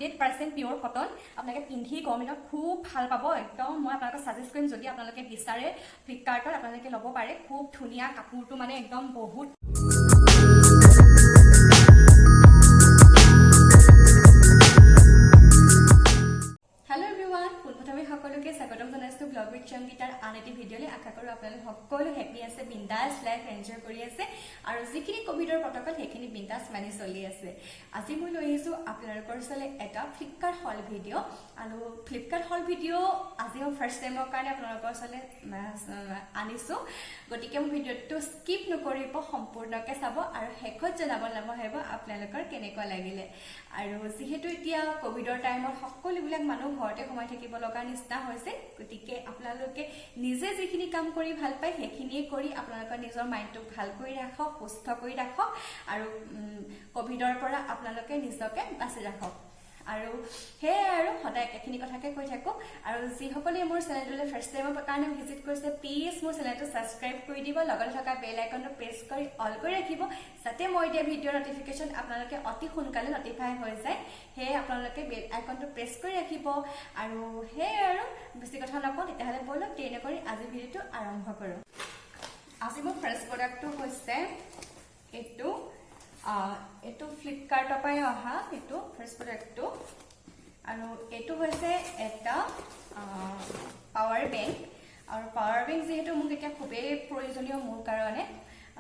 100% pure cotton আপোনালোকে পিন্ধি গৰম দিনত খুব ভাল পাব একদম মই আপোনালোকক সাজেষ্ট কৰিম যদি আপোনালোকে বিচাৰে ফ্লিপকাৰ্টত আপোনালোকে ল'ব পাৰে খুব ধুনীয়া কাপোৰটো মানে একদম বহুত সকলোকে স্বাগতম জনাইছো ব্লগ উইথ সংগীতাৰ আন এটি ভিডিঅ'লৈ আশা কৰোঁ আপোনালোক সকলো হেপি আছে বিন্দাছ লাইফ এনজয় কৰি আছে আৰু যিখিনি কোভিডৰ প্ৰটকল সেইখিনি বিন্দাছ মানি চলি আছে আজি মই লৈ আহিছো আপোনালোকৰ ওচৰলৈ এটা ফ্লিপকাৰ্ট হল ভিডিঅ' আৰু ফ্লিপকাৰ্ট হল ভিডিঅ' আজি মই ফাৰ্ষ্ট টাইমৰ কাৰণে আপোনালোকৰ ওচৰলৈ আনিছো গতিকে মই ভিডিঅ'টো স্কিপ নকৰিব সম্পূৰ্ণকৈ চাব আৰু শেষত জনাব নাপাহৰিব আপোনালোকৰ কেনেকুৱা লাগিলে আৰু যিহেতু এতিয়া কোভিডৰ টাইমত সকলোবিলাক মানুহ ঘৰতে সোমাই থাকিব লগা নিচিনা হৈছে গতিকে আপোনালোকে নিজে যিখিনি কাম কৰি ভাল পায় সেইখিনিয়ে কৰি আপোনালোকৰ নিজৰ মাইণ্ডটো ভাল কৰি ৰাখক সুস্থ কৰি ৰাখক আৰু কোভিডৰ পৰা আপোনালোকে নিজকে বাচি ৰাখক আৰু সেয়াই আৰু সদায় একেখিনি কথাকে কৈ থাকোঁ আৰু যিসকলে মোৰ চেনেলটোলৈ ফাৰ্ষ্ট টাইমৰ কাৰণে ভিজিট কৰিছে প্লিজ মোৰ চেনেলটো ছাবস্ক্ৰাইব কৰি দিব লগতে থকা বেল আইকনটো প্ৰেছ কৰি অল কৰি ৰাখিব যাতে মই দিয়া ভিডিঅ'ৰ নটিফিকেশ্যন আপোনালোকে অতি সোনকালে নটিফাই হৈ যায় সেয়ে আপোনালোকে বেল আইকনটো প্ৰেছ কৰি ৰাখিব আৰু সেয়াই আৰু বেছি কথা নকওঁ তেতিয়াহ'লে ব'লক দেৰি নকৰি আজি ভিডিঅ'টো আৰম্ভ কৰোঁ আজি মোৰ ফাৰ্ষ্ট প্ৰডাক্টটো হৈছে এইটো ফ্লিপকাৰ্টৰ পৰাই অহা এইটো ফাৰ্ষ্ট প্ৰডাক্টটো আৰু এইটো হৈছে এটা পাৱাৰ বেংক আৰু পাৱাৰ বেংক যিহেতু মোক এতিয়া খুবেই প্ৰয়োজনীয় মোৰ কাৰণে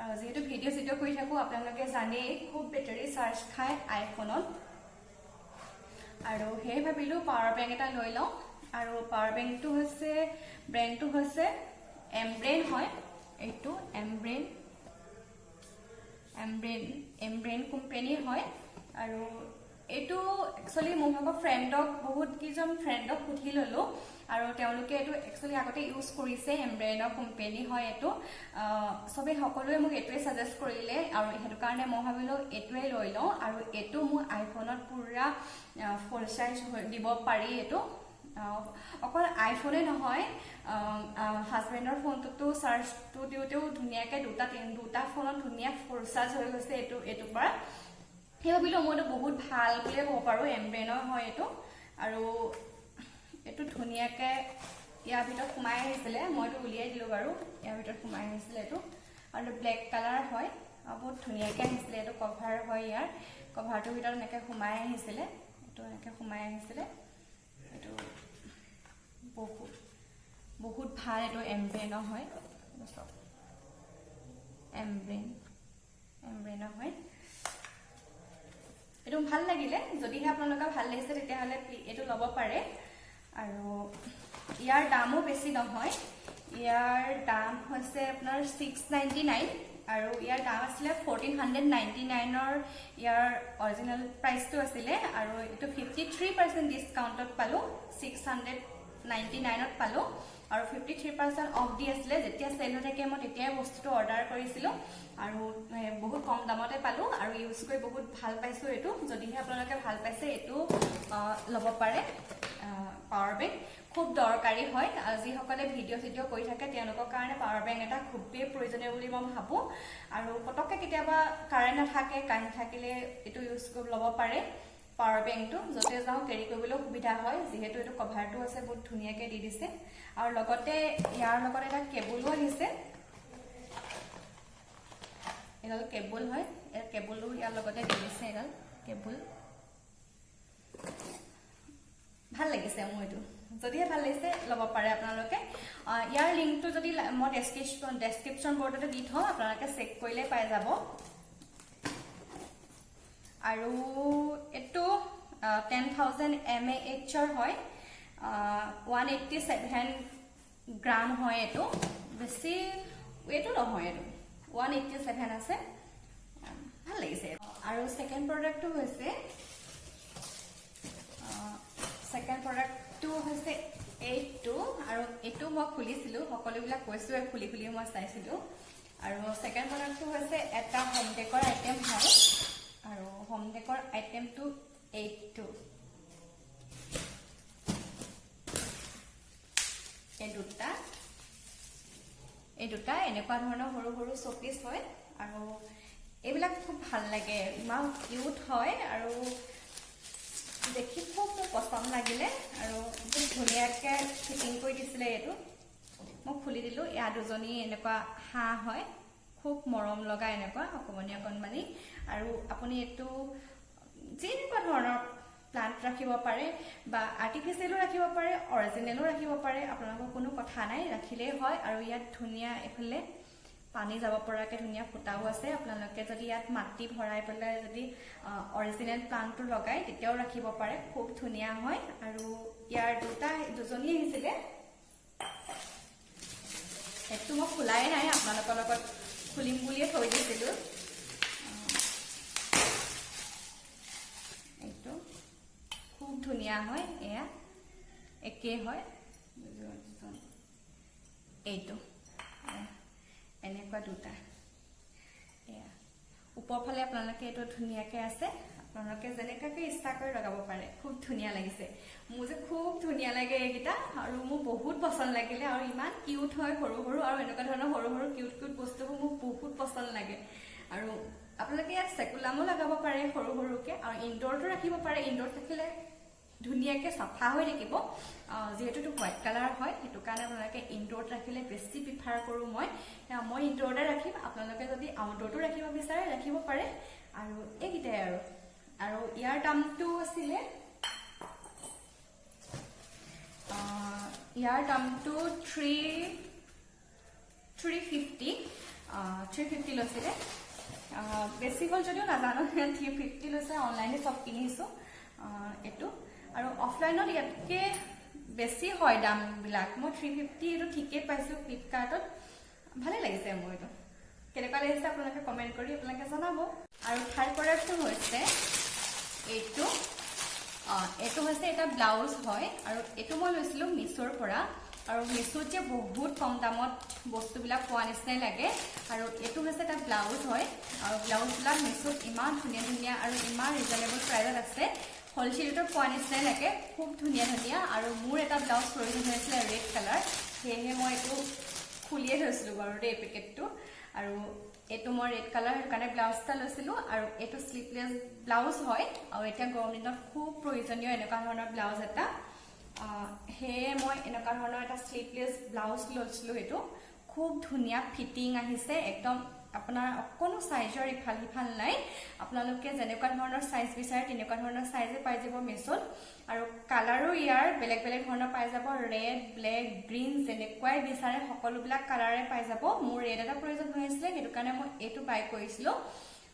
আৰু যিহেতু ভিডিঅ' কৰি থাকোঁ আপোনালোকে জানেই খুব বেটাৰী চাৰ্জ খায় আইফোনত আৰু সেয়ে ভাবিলোঁ পাৱাৰ বেংক এটা লৈ লওঁ আৰু পাৱাৰ বেংকটো হৈছে ব্ৰেণ্ডটো হৈছে এমব্ৰেইন হয় এইটো এমব্ৰেইন কোম্পানীৰ হয় আৰু এইটো একচুৱেলি মোৰ ভাগৰ বহুত কেইজন ফ্ৰেণ্ডক সুধি ল'লোঁ আৰু তেওঁলোকে এইটো একচুৱেলি আগতে ইউজ কৰিছে এমব্ৰেইনৰ কোম্পানী হয় এইটো চবেই সকলোৱে মোক এইটোৱে ছাজেষ্ট কৰিলে আৰু সেইটো কাৰণে মই ভাবিলোঁ এইটোৱে লৈ লওঁ আৰু এইটো মোৰ আইফোনত পুৰা ফুল চাৰ্জ দিব পাৰি এইটো অকল আইফোনে নহয় হাজবেণ্ডৰ ফোনটোতো চাৰ্জটো দিওঁতেও ধুনীয়াকৈ দুটা ফোনত ধুনীয়া ফুল চাৰ্জ হৈ গৈছে এইটোৰ পৰা সেই ভাবিলোঁ মইতো বহুত ভাল বুলিয়ে ক'ব পাৰোঁ এমব্ৰেইনৰ হয় এইটো আৰু এইটো ধুনীয়াকৈ ইয়াৰ ভিতৰত সোমাই আহিছিলে মইতো উলিয়াই দিলোঁ বাৰু ইয়াৰ ভিতৰত সোমাই আহিছিলে এইটো আৰু ব্লেক কালাৰ হয় বহুত ধুনীয়াকৈ আহিছিলে এইটো কভাৰ হয় ইয়াৰ কভাৰটোৰ ভিতৰত এনেকৈ সোমাই আহিছিলে এইটো এনেকৈ সোমাই আহিছিলে এইটো বহুত ভাল এইটো এমব্ৰেইনৰ হয় এমব্ৰেইনৰ হয় এইটো ভাল লাগিলে যদিহে আপোনালোকৰ ভাল লাগিছে তেতিয়াহ'লে এইটো ল'ব পাৰে আৰু ইয়াৰ দামো বেছি নহয় ইয়াৰ দাম হৈছে আপোনাৰ 699 আৰু ইয়াৰ দাম আছিলে 1499ৰ ইয়াৰ অৰিজিনেল প্ৰাইচটো আছিলে আৰু এইটো 53% ডিছকাউণ্টত পালোঁ 699ত পালোঁ আৰু 53% অফ দি আছিলে যেতিয়া চেল হৈ থাকে মই তেতিয়াই বস্তুটো অৰ্ডাৰ কৰিছিলোঁ আৰু বহুত কম দামতে পালোঁ আৰু ইউজ কৰি বহুত ভাল পাইছোঁ এইটো যদিহে আপোনালোকে ভাল পাইছে এইটো ল'ব পাৰে পাৱাৰ বেংক খুব দৰকাৰী হয় যিসকলে ভিডিঅ' কৰি থাকে তেওঁলোকৰ কাৰণে পাৱাৰ বেংক এটা খুবেই প্ৰয়োজনীয় বুলি মই ভাবোঁ আৰু পটককৈ কেতিয়াবা কাৰেণ্ট নাথাকে কাৰেণ্ট থাকিলে এইটো ইউজ কৰি ল'ব পাৰে পাৱাৰ বেংকটো য'তে যাওঁ কেৰি কৰিবলৈও সুবিধা হয় যিহেতু এইটো কভাৰটো আছে বহুত ধুনীয়াকৈ দি দিছে আৰু লগতে ইয়াৰ লগত এটা কেবুলো আহিছে এডাল কেবুল হয় কেবুলো ইয়াৰ লগতে দি দিছে এডাল কেবুল ভাল লাগিছে মোৰ এইটো যদিহে ভাল লাগিছে ল'ব পাৰে আপোনালোকে ইয়াৰ লিংকটো যদি মই ডেছক্ৰিপশ্যন বৰ্ডতে দি থওঁ আপোনালোকে চেক কৰিলে পাই যাব আৰু এইটো 10,000 mAhৰ হয় 187 গ্ৰাম হয় এইটো বেছি ৱেটো নহয় এইটো 187 আছে ভাল লাগিছে আৰু ছেকেণ্ড প্ৰডাক্টটো হৈছে এইটো আৰু এইটো মই খুলিছিলোঁ সকলোবিলাক কৈছোঁৱে খুলি মই চাইছিলোঁ আৰু ছেকেণ্ড প্ৰডাক্টটো হৈছে এটা হোম ডেকৰ আইটেম হয় আৰু হোম ডেকৰ আইটেমটো এইটো এই দুটা এনেকুৱা ধৰণৰ সৰু সৰু শ্ব'পিচ হয় আৰু এইবিলাক খুব ভাল লাগে ইমান কিউট হয় আৰু দেখি মৰম লাগিলে আৰু বহুত ধুনীয়াকৈ ফিটিং কৰি দিছিলে এইটো মই খুলি দিলোঁ এয়া দুজনী এনেকুৱা হাঁহ হয় খুব মৰম লগা এনেকুৱা অকণমানি অকণমানি আৰু আপুনি এইটো যেনেকুৱা ধৰণৰ প্লান্ট ৰাখিব পাৰে বা আৰ্টিফিচিয়েলো ৰাখিব পাৰে অৰিজিনেলো ৰাখিব পাৰে আপোনালোকৰ কোনো কথা নাই ৰাখিলেই হয় আৰু ইয়াত ধুনীয়া এফালে পানী যাব পৰাকৈ ধুনীয়া ফুটাও আছে আপোনালোকে যদি ইয়াত মাটি ভৰাই পেলাই যদি অৰিজিনেল প্লান্টটো লগাই তেতিয়াও ৰাখিব পাৰে খুব ধুনীয়া হয় আৰু ইয়াৰ দুজনী আহিছিলে এইটো মই খোলাই নাই আপোনালোকৰ লগত খুলিম বুলিয়ে থৈ দিছিলোঁ এইটো খুব ধুনীয়া হয় এয়া একেই হয় এইটো এনেকুৱা দুটা এয়া ওপৰ ফালে আপোনালোকে এইটো ধুনীয়াকৈ আছে আপোনালোকে যেনেকুৱাকৈ ইচ্ছা কৰি লগাব পাৰে খুব ধুনীয়া লাগিছে মোৰ যে খুব ধুনীয়া লাগে এইকেইটা আৰু মোৰ বহুত পচন্দ লাগিলে আৰু ইমান কিউট হয় সৰু সৰু আৰু এনেকুৱা ধৰণৰ সৰু সৰু কিউট কিউট বস্তুবোৰ মোক বহুত পচন্দ লাগে আৰু আপোনালোকে ইয়াত চেকুলামো লগাব পাৰে সৰু সৰুকৈ আৰু ইনডোৰটো ৰাখিব পাৰে ইনডোৰত ৰাখিলে ধুনীয়াকৈ চাফা হৈ থাকিব যিহেতু এইটো হোৱাইট কালাৰ হয় সেইটো কাৰণে আপোনালোকে ইনডোৰত ৰাখিলে বেছি প্ৰিফাৰ কৰোঁ মই ইনডোৰতে ৰাখিম আপোনালোকে যদি আউটডোৰটো ৰাখিব বিচাৰে ৰাখিব পাৰে আৰু এইকেইটাই আৰু ইয়াৰ দামটো আছিলে ইয়াৰ দামটো 350 লৈছিলে বেছি হ'ল যদিও নাজানো 350 লৈছে অনলাইনে চব কিনিছোঁ এইটো আৰু অফলাইনত ইয়াতকৈ বেছি হয় দামবিলাক মই 350 এইটো ঠিকেই পাইছোঁ ফ্লিপকাৰ্টত ভালে লাগিছে মোৰ এইটো কেনেকুৱা লাগিছে আপোনালোকে কমেণ্ট কৰি আপোনালোকে জনাব আৰু থাৰ্ড প্ৰডাক্টটো হৈছে এইটো হৈছে এটা ব্লাউজ হয় আৰু এইটো মই লৈছিলোঁ মিছোৰ পৰা আৰু মিছোত যে বহুত কম দামত বস্তুবিলাক পোৱা নিচিনাই লাগে আৰু এইটো হৈছে এটা ব্লাউজ হয় আৰু ব্লাউজবিলাক মিছোত ইমান ধুনীয়া ধুনীয়া আৰু ইমান ৰিজনেবল প্ৰাইজত আছে হ'লচেলতো পোৱা নিচিনাই লাগে খুব ধুনীয়া ধুনীয়া আৰু মোৰ এটা ব্লাউজ প্ৰয়োজন হৈছিলে ৰেড কালাৰ সেয়েহে মই এইটো খুলিয়ে থৈছিলোঁ বাৰু দেই পেকেটটো আৰু এইটো মই ৰেড কালাৰ সেইটো কাৰণে ব্লাউজ এটা লৈছিলোঁ আৰু এইটো শ্লিভলেছ ব্লাউজ হয় আৰু এতিয়া গৰম দিনত খুব প্ৰয়োজনীয় এনেকুৱা ধৰণৰ ব্লাউজ এটা সেয়ে মই এনেকুৱা ধৰণৰ এটা শ্লিভলেছ ব্লাউজ লৈছিলোঁ এইটো খুব ধুনীয়া ফিটিং আহিছে একদম আপোনাৰ অকণো চাইজৰ ইফাল সিফাল নাই আপোনালোকে যেনেকুৱা ধৰণৰ চাইজ বিচাৰে তেনেকুৱা ধৰণৰ চাইজে পাই যাব মিছোত আৰু কালাৰো ইয়াৰ বেলেগ বেলেগ ধৰণৰ পাই যাব ৰেড ব্লেক গ্ৰীণ যেনেকুৱাই বিচাৰে সকলোবিলাক কালাৰে পাই যাব মোৰ ৰেড এটা প্ৰয়োজন হৈ আছিলে সেইটো কাৰণে মই এইটো বাই কৰিছিলোঁ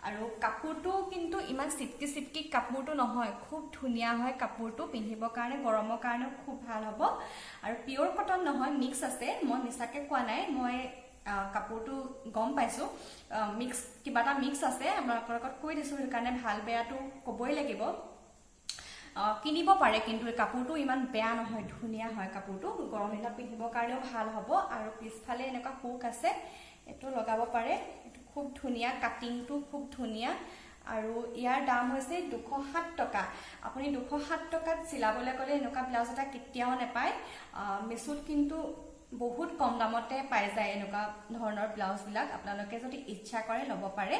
আৰু কাপোৰটো কিন্তু ইমান চিটকি কাপোৰটো নহয় খুব ধুনীয়া হয় কাপোৰটো পিন্ধিবৰ কাৰণে গৰমৰ কাৰণেও খুব ভাল হ'ব আৰু পিয়ৰ কটন নহয় মিক্স আছে মই মিছাকৈ কোৱা নাই মই কাপোৰটো গম পাইছোঁ কিবা এটা মিক্স আছে আপোনালোকৰ লগত কৈ দিছোঁ সেইকাৰণে ভাল বেয়াটো ক'বই লাগিব কিনিব পাৰে কিন্তু কাপোৰটো ইমান বেয়া নহয় ধুনীয়া হয় কাপোৰটো গৰম দিনত পিন্ধিবৰ কাৰণেও ভাল হ'ব আৰু পিছফালে এনেকুৱা হুক আছে এইটো লগাব পাৰে এইটো খুব ধুনীয়া কাটিংটো খুব ধুনীয়া আৰু ইয়াৰ দাম হৈছে 207 টকা আপুনি 207 টকাত চিলাবলৈ গ'লে এনেকুৱা ব্লাউজ এটা কেতিয়াও নাপায় মিছোত কিন্তু বহুত কম দামতে পাই যায় এনেকুৱা ধৰণৰ ব্লাউজবিলাক আপোনালোকে যদি ইচ্ছা কৰে ল'ব পাৰে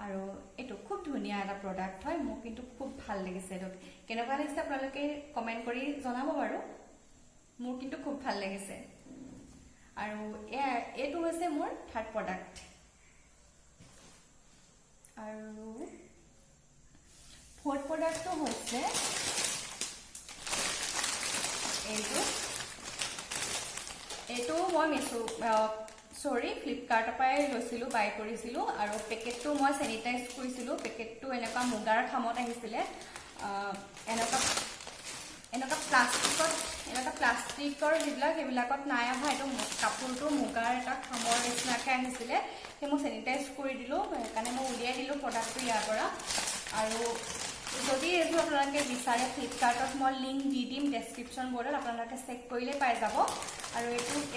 আৰু এইটো খুব ধুনীয়া এটা প্ৰডাক্ট হয় মোক কিন্তু খুব ভাল লাগিছে এইটো কেনেকুৱা লাগিছে আপোনালোকে কমেণ্ট কৰি জনাব বাৰু মোৰ কিন্তু খুব ভাল লাগিছে আৰু এইটো হৈছে মোৰ থাৰ্ড প্ৰডাক্ট আৰু ফ'ৰ্থ প্ৰডাক্টটো হৈছে এইটো মই ফ্লিপকাৰ্টৰ পৰাই লৈছিলোঁ বাই কৰিছিলোঁ আৰু পেকেটটো মই চেনিটাইজ কৰিছিলোঁ পেকেটটো এনেকুৱা মুগাৰ খামত আহিছিলে এনেকুৱা প্লাষ্টিকৰ সেইবিলাকত নাই অহা এইটো কাপোৰটো মুগাৰ এটা খামৰ নিচিনাকৈ আহিছিলে সেই মই চেনিটাইজ কৰি দিলোঁ সেইকাৰণে মই উলিয়াই দিলোঁ প্ৰডাক্টটো ইয়াৰ পৰা আৰু যদি এইটো আপোনালোকে বিচাৰে ফ্লিপকাৰ্টত মই লিংক দি দিম ডেছক্ৰিপশ্যন বৰ্ডত আপোনালোকে চেক কৰিলে পাই যাব আৰু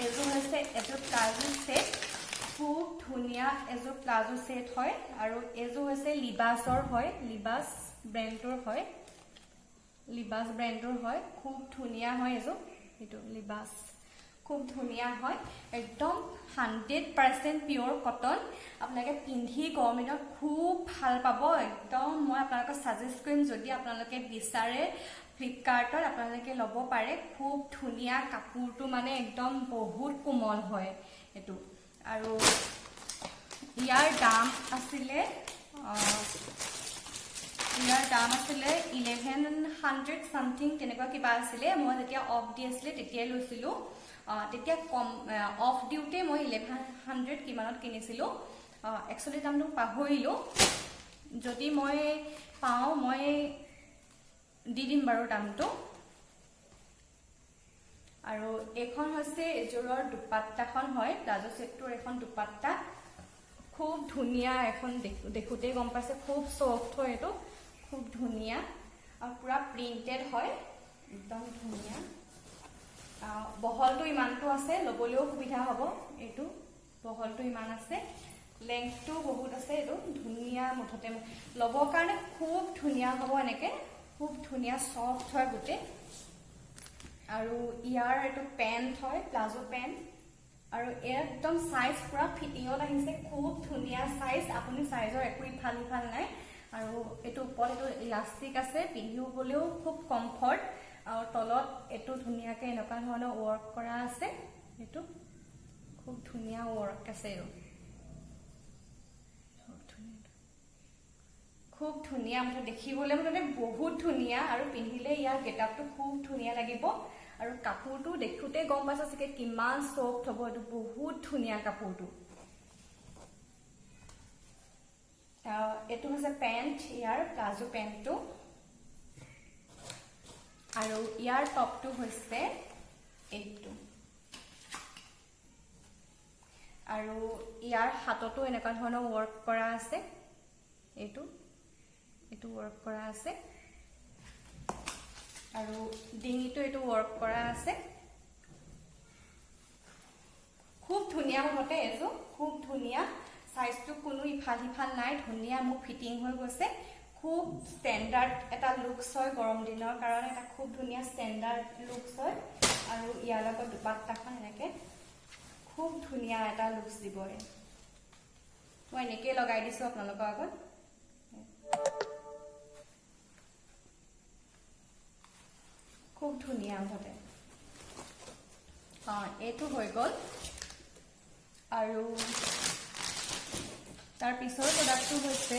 এইযোৰ হৈছে এযোৰ প্লাজো ছেট খুব ধুনীয়া এযোৰ প্লাজো ছেট হয় আৰু এইযোৰ হৈছে লিবাছৰ হয় লিবাছ ব্ৰেণ্ডৰ হয় খুব ধুনীয়া হয় এইযোৰ এইটো লিবাছ খুব ধুনীয়া হয় একদম 100% পিয়ৰ কটন আপোনালোকে পিন্ধি গৰম দিনত খুব ভাল পাব একদম মই আপোনালোকক সাজেষ্ট কৰিম যদি আপোনালোকে বিচাৰে ফ্লিপকাৰ্টত আপোনালোকে ল'ব পাৰে খুব ধুনীয়া কাপোৰটো মানে একদম বহুত কোমল হয় এটো আৰু ইয়াৰ দাম আছিলে 1100 সামথিং তেনেকুৱা কিবা আছিলে মই যেতিয়া অফ দি আছিলে তেতিয়াই লৈছিলো তেতিয়া কম অফ দিউতে মই 1100 কিমানত কিনিছিলো একচুয়ালি দামটো পাহৰিলো যদি মই পাও মই দি দিম বাৰু দামটো আৰু এখন হৈছে এজোৰৰ দুপাট্টাখন হয় প্লাজো সেটটোৰ এখন দুপাট্টা খুব ধুনিয়া এখন দেখুতে গম পাইছে খুব সফট হয় এটো খুব ধুনিয়া আৰু পুৰা প্ৰিন্টেড হয় একদম ধুনিয়া বহলটো ইমানটো আছে লবলেও সুবিধা হ'ব এটো বহলটো ইমান আছে লেংথটো বহুত আছে এটো ধুনিয়া মুঠতে লবৰ কাৰণে খুব ধুনিয়া হ'ব এনেকে খুব ধুনিয়া সফট হয় গুটে আৰু ইয়াৰ এটো পেন্ট হয় প্লাজো পেন্ট আৰু একদম সাইজ পুৰা ফিটিংত আহিছে খুব ধুনিয়া সাইজ আপুনি সাইজৰ একো ইফাল নাই আৰু এটো ওপৰত এটো ইলাষ্টিক আছে পিন্ধিও বলেও খুব কমফৰ্ট আৰু তলত এটো ধুনিয়াকে এনেকা ধৰণৰ ওয়াৰ্ক কৰা আছে এটো খুব ধুনিয়া ওয়াৰ্ক আছে খুব ধুনিয়া মানে দেখিবলৈ মানে বহুত ধুনিয়া আৰু পিন্ধিলে ইয়াৰ গেটআপটো খুব ধুনিয়া লাগিব আৰু কাপোৰটো দেখুতে গম পাইছে যে কিমান সফট হ'ব এটো বহুত ধুনিয়া কাপোৰটো এটো হৈছে পেন্ট ইয়াৰ প্লাজো পেন্টটো আৰু ইয়াৰ টপটো হৈছে এইটো আৰু ইয়াৰ হাতটো এনেকা ধৰণৰ ওয়াৰ্ক কৰা আছে এইটো ওয়াৰ্ক কৰা আছে আৰু ডিঙিটো এটো ওয়াৰ্ক কৰা আছে খুব ধুনিয়া মতে এজো খুব ধুনিয়া সাইজটো কোনো ইফাল নাই ধুনিয়া মু ফিটিং হৈ গৈছে খুব স্ট্যান্ডার্ড এটা লুকস হয় গৰম দিনৰ কাৰণে এটা খুব ধুনিয়া স্ট্যান্ডাৰ্ড লুকস হয় আৰু ইয়াৰ লগত দুপাট্টাখন এনেকে খুব ধুনিয়া এটা লুকস দিব মই এনেকে লগাই দিছো আপোনালোকৰ আগত খুব ধুনিয়া মতে এটো হৈ গল আৰু তাৰ পিছৰ প্ৰডাক্টটো হৈছে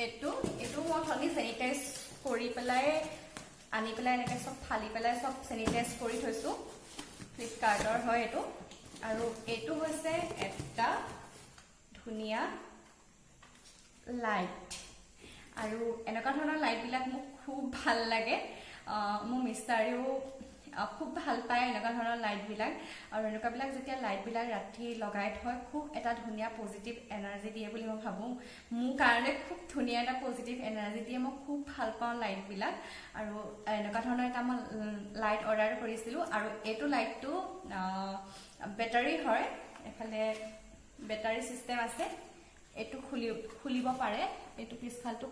এটো মই খালি স্যানিটাইজ কৰি পেলাই আনি পেলাই এনেকে সব ফালি পেলাই সব স্যানিটাইজ কৰি থৈছো ফ্লিপকাৰ্টৰ হয় এটো আৰু এটো হৈছে এটা ধুনিয়া লাইট আৰু এনেকা ধৰণৰ লাইট বিলাক মোক খুব ভাল লাগে মোৰ মিষ্টাৰিও খুব ভাল পায় এনেকা ধৰণৰ লাইট বিলাক আৰু এনেকা বিলাক যেতিয়া লাইট বিলাক ৰাতি লগাই থয় খুব এটা ধুনিয়া পজিটিভ এনাৰ্জি দিয়ে বুলি মই ভাবো মোৰ কাৰণে খুব ধুনিয়া এটা পজিটিভ এনাৰ্জি দিয়ে মই খুব ভাল পাওঁ লাইট বিলাক আৰু এনেকা ধৰণৰ এটা মই লাইট অৰ্ডাৰ কৰিছিলো আৰু এটো লাইটটো বেটাৰী হয় এফালে বেটাৰী সিস্টেম আছে এটো খুলিব পাৰে এটো পিছফালটো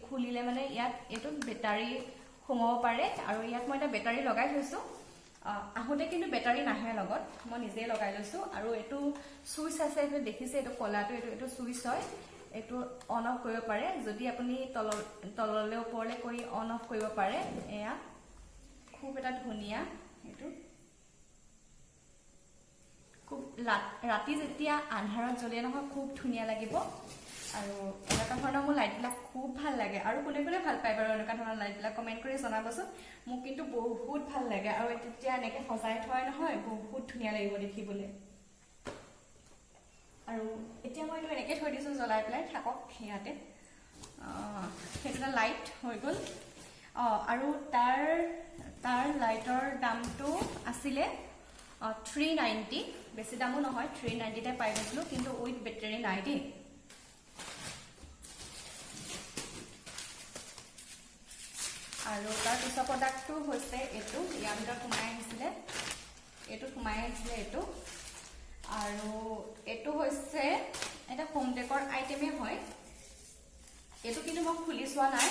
খুলিলে মানে ইয়াত এটো বেটাৰী সোমাব পাৰে আৰু ইয়াত মই এটা বেটাৰী লগাই থৈছো আহোতে কিন্তু বেটাৰী নাহে লগত মই নিজে লগাই লৈছো আৰু এটো সুইচ আছে এটো দেখিছে এটো কলাটো এটো সুইচ হয় এটো অন অফ কৰিব পাৰে যদি আপুনি তললে ওপৰলে কৰি অন অফ কৰিব পাৰে এয়া খুব এটা ধুনিয়া এটো খুব ৰাতি যেতিয়া আন্ধাৰত জ্বলে নহয় খুব ধুনিয়া লাগিব আৰু এনেকা ধৰণৰ মোৰ লাইট বিলাক খুব ভাল লাগে আৰু কোনে ভাল পায় বাৰু এনেকা ধৰণৰ লাইট বিলাক কমেন্ট কৰি জনাবচোন মোক কিন্তু বহুত ভাল লাগে আৰু তেতিয়া এনেকে সজাই থয় নহয় বহুত ধুনিয়া লাগিব দেখিবলৈ আৰু এতিয়া মই এনেকে থৈ দিছো জ্বলাই পেলাই থাকক হিয়াতে হেটা লাইট হৈ গল আৰু তাৰ লাইটৰ দামটো আছিলে 390 বেছি দামো নহয় 390 তে পাই গৈছিলো কিন্তু উইথ বেটাৰী নাই দেই আৰু তাৰ পিছৰ প্ৰডাক্টটো হৈছে এটো ইয়াৰ ভিতৰত সোমাই আহিছিলে এটো আৰু এটো হৈছে এটা হোম ডেকৰ আইটেমে হয় এটো কিন্তু মই খুলি চোৱা নাই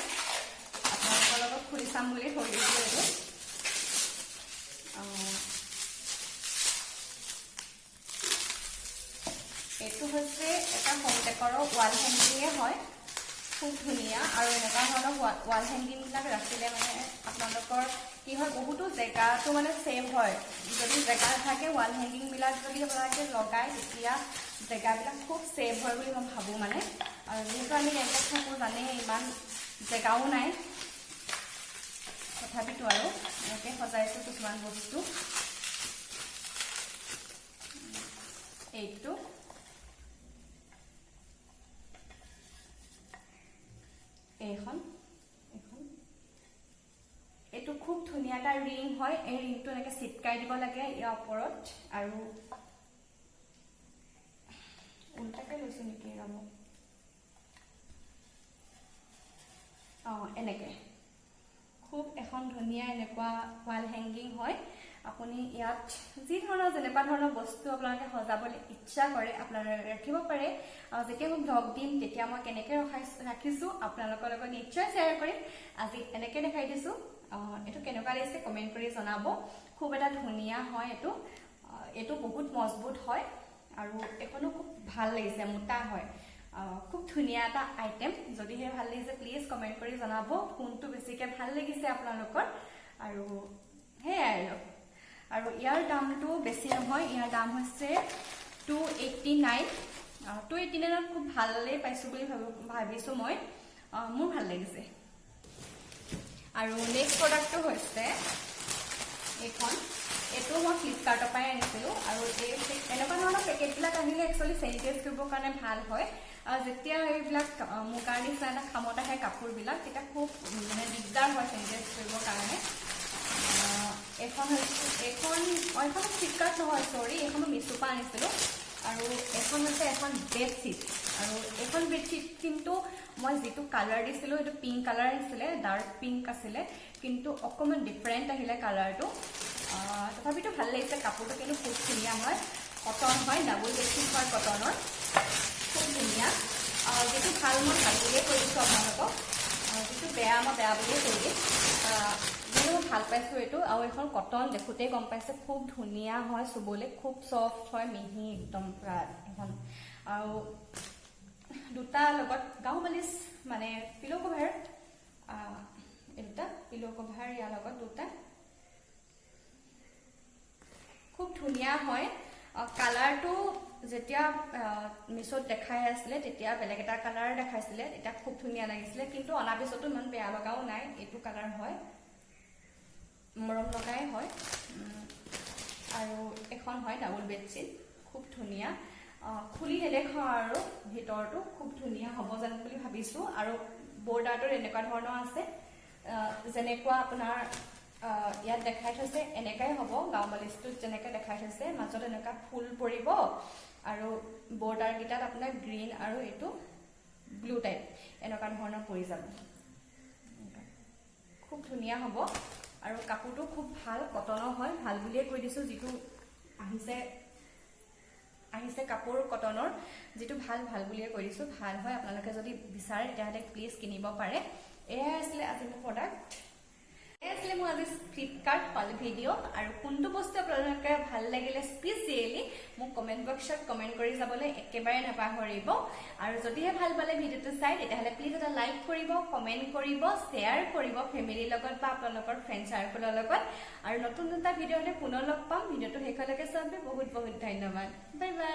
আপোনালোকৰ লগত খুলি চাম বুলি থৈ দিছো এটো হৈছে এটা হোম ডেকৰৰ ওয়াল হ্যাঙ্গিং হয় খুব ধুনীয়া আৰু এনেকুৱা ধৰণৰ ৱাল হেংগিংবিলাক ৰাখিলে মানে আপোনালোকৰ কি হয় বহুতো জেগাটো মানে ছেভ হয় যদি জেগা থাকে ৱাল হেংগিংবিলাক যদি আপোনালোকে লগায় তেতিয়া জেগাবিলাক খুব ছেভ হয় বুলি মই ভাবোঁ মানে আৰু যিহেতু আমি ৰেণ্টত থাকোঁ জানেই ইমান জেগাও নাই তথাপিতো আৰু এনেকৈ সজাইছোঁ কিছুমান বস্তু এইটো এইখন এইটো খুব ধুনীয়া এটা ৰিং হয় এই ৰিংটো এনেকৈ চিটকাই দিব লাগে ইয়াৰ ওপৰত আৰু উল্টাকৈ লৈছোঁ নেকি ৰ'ব এনেকৈ খুব এখন ধুনীয়া এনেকুৱা ৱাল হেংগিং হয় আপুনি ইয়াত যি ধৰণৰ যেনেকুৱা ধৰণৰ বস্তু আপোনালোকে সজাবলৈ ইচ্ছা কৰে আপোনালোকে ৰাখিব পাৰে আৰু যেতিয়া মই ব্লগ দিম তেতিয়া মই কেনেকৈ ৰাখিছোঁ আপোনালোকৰ লগত নিশ্চয় শ্বেয়াৰ কৰিম আজি এনেকৈ দেখাই দিছোঁ এইটো কেনেকুৱা লাগিছে কমেণ্ট কৰি জনাব খুব এটা ধুনীয়া হয় এইটো বহুত মজবুত হয় আৰু এইখনো খুব ভাল লাগিছে মোটা হয় খুব ধুনীয়া এটা আইটেম যদিহে ভাল লাগিছে প্লিজ কমেণ্ট কৰি জনাব কোনটো বেছিকৈ ভাল লাগিছে আপোনালোকৰ আৰু সেয়াই আৰু ইয়াৰ দামটো বেছি নহয় ইয়াৰ দাম হৈছে 289 289ত খুব ভালেই পাইছোঁ বুলি ভাবিছোঁ মই মোৰ ভাল লাগিছে আৰু নেক্সট প্ৰডাক্টটো হৈছে এইটো মই ফ্লিপকাৰ্টৰ পৰাই আনিছিলোঁ আৰু এনেকুৱা ধৰণৰ পেকেটবিলাক আহিলে একচুৱেলি চেনিটাইজ কৰিবৰ কাৰণে ভাল হয় যেতিয়া এইবিলাক মুগাৰ নিচিনা এটা খামত আহে কাপোৰবিলাক তেতিয়া খুব মানে দিগদাৰ হয় চেনিটাইজ কৰিবৰ কাৰণে এইখন ফ্লিপকাৰ্ট নহয় চৰি এইখনো মিছোৰ পৰা আনিছিলোঁ আৰু এইখন হৈছে এখন বেডশ্বীট আৰু এইখন বেডশ্বীট কিন্তু মই যিটো কালাৰ দিছিলোঁ সেইটো পিংক কালাৰ আহিছিলে ডাৰ্ক পিংক আছিলে কিন্তু অকণমান ডিফাৰেণ্ট আহিলে কালাৰটো তথাপিতো ভাল লাগিছে কাপোৰটো কিন্তু খুব ধুনীয়া হয় কটন হয় ডাবল বেডশ্বীট হয় কটনৰ খুব ধুনীয়া যিটো ভাল মই ভাল বুলিয়ে কৈ দিছোঁ আপোনালোকক যিটো বেয়া মই বেয়া বুলিয়ে কৈ দিম যিটো মই ভাল পাইছোঁ এইটো আৰু এইখন কটন দেখোঁতেই গম পাইছে খুব ধুনীয়া হয় চুবলৈ খুব ছফ্ট হয় মিহি একদম পুৰা এখন আৰু দুটা লগত গাৰু বালিচ মানে পিলো কভাৰ এই দুটা পিলো কভাৰ ইয়াৰ লগত দুটা খুব ধুনীয়া হয় কালাৰটো যেতিয়া মিছোত দেখাই আছিলে তেতিয়া বেলেগ এটা কালাৰ দেখাইছিলে তেতিয়া খুব ধুনীয়া লাগিছিলে কিন্তু অনাৰ পিছতো ইমান বেয়া লগাও নাই এইটো কালাৰ হয় মৰম লগাই হয় আৰু এখন হয় ডাবল বেডশ্বীট খুব ধুনীয়া খুলি নেদেখাওঁ আৰু ভিতৰটো খুব ধুনীয়া হ'ব যেন বুলি ভাবিছোঁ আৰু বৰ্ডাৰটোত এনেকুৱা ধৰণৰ আছে যেনেকুৱা আপোনাৰ ইয়াত দেখাই থৈছে এনেকাই হ'ব গাৰু বালিচটোত যেনেকৈ দেখাই থৈছে মাজত এনেকুৱা ফুল পৰিব আৰু বৰ্ডাৰকেইটাত আপোনাৰ গ্ৰীণ আৰু এইটো ব্লু টাইপ এনেকুৱা ধৰণৰ পৰি যাব খুব ধুনীয়া হ'ব আৰু কাপোৰটো খুব ভাল কটনৰ হয় ভাল বুলিয়ে কৈ দিছোঁ যিটো আহিছে কাপোৰ কটনৰ যিটো ভাল বুলিয়ে কৈ দিছোঁ ভাল হয় আপোনালোকে যদি বিচাৰে তেতিয়াহ'লে প্লিজ কিনিব পাৰে এয়াই আছিলে আজি মোৰ প্ৰডাক্ট আছিলে মোৰ আজি ফ্লিপকাৰ্ট হল ভিডিঅ' আৰু কোনটো বস্তু আপোনালোকে ভাল লাগিলে স্পেচিয়েলি মোক কমেণ্ট বক্সত কমেণ্ট কৰি যাবলৈ একেবাৰে নাপাহৰিব আৰু যদিহে ভাল পালে ভিডিঅ'টো চাই তেতিয়াহ'লে প্লিজ এটা লাইক কৰিব কমেণ্ট কৰিব শ্বেয়াৰ কৰিব ফেমিলিৰ লগত বা আপোনালোকৰ ফ্ৰেণ্ড চাৰ্কলৰ লগত আৰু নতুন এটা ভিডিঅ'তে পুনৰ লগ পাম ভিডিঅ'টো শেষলৈকে চাবলৈ বহুত বহুত ধন্যবাদ বাই বাই